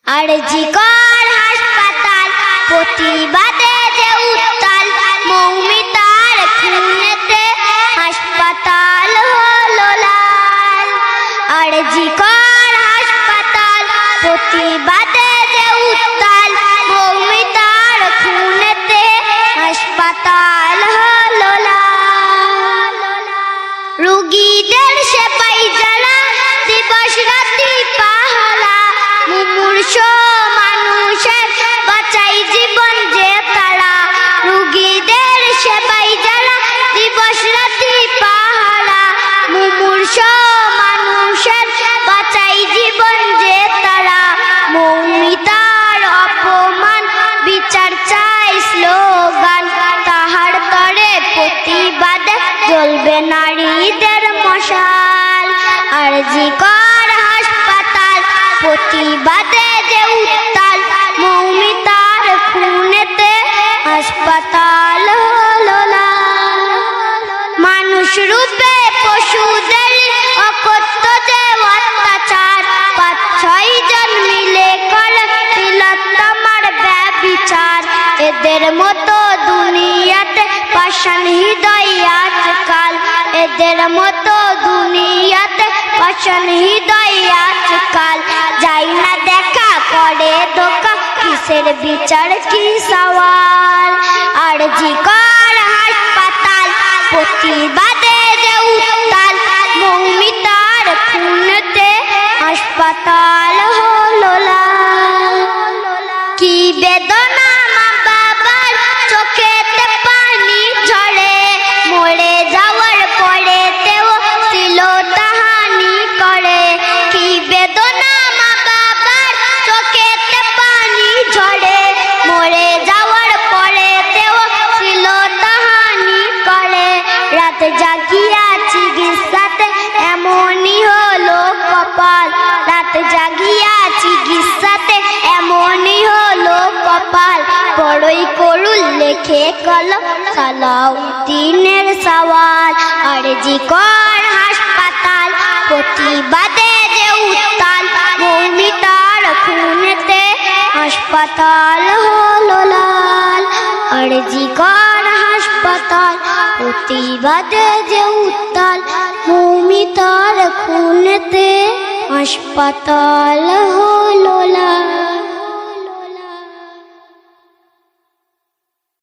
আরজি কর হাসপাতাল প্রতিবাদে যে উত্তাল, মৌমিতার খুনেতে হাসপাতাল হলো লাল। আরজি কর হাসপাতাল প্রতিবাদে যে উত্তাল, মৌমিতার খুনেতে হাসপাতাল হলো লাল। রোগীদের সেবাই যারা দিবস রাতি পাহারা, মুমূর্ষ মানুষের বাঁচাই জীবন যে তারা। রোগীদের সেবাই যারা দিবস রাতি পাহারা, মুমূর্ষ মানুষের বাঁচাই জীবন যে তারা। মৌমিতার অপমান বিচার চাই স্লোগান, তাহার তরে প্রতিবাদে জ্বলবে নারীদের মশাল। আরজি কর হাসপাতাল প্রতিবাদে যে উত্তাল, মৌমিতার খুনেতে হাসপাতাল হলো লাল। মানুষ রূপে পশুদের অকথ্য যে অত্যাচার, ৫-৬ জন মিলে করে তিলোত্তমার ব্যভিচার। এদের মতো দুনিয়াতে পাষাণ হৃদয় আজকাল, এদের মতো দুনিয়াতে পাষাণ হৃদয় আজকাল। যাই না দেখা করে ধোকা, কিসের বিচার কি সওয়াল। আরজি কর হাসপাতাল প্রতিবাদে যে উত্তাল, মৌমিতার খুনেতে হাসপাতাল হলো লাল। কি বেদনা মা বাবার চোখেতে পানি ঝরে, মরে যাওয়ার পরে তেও তিলোত্তমাহানি করে। কি বেদনা মা বাবার চোখেতে পানি ঝরে, মরে যাওয়ার পরে তেও তিলোত্তমাহানি করে। রাত জাগিয়া চিকিৎসাতে এমনই হলো কপাল, রাত জাগিয়া চিকিৎসাতে এমনই হলো কপাল। বড়ই করুণ লেখে কলম সালাউদ্দিনের সওয়াল। আরজি কর হাসপাতাল প্রতিবাদে যে উত্তাল, মৌমিতার খুনেতে হাসপাতাল হলো লাল। আরজি কর হাসপাতাল প্রতিবাদে যে উত্তাল, মৌমিতার খুনেতে হাসপাতাল হলো লাল।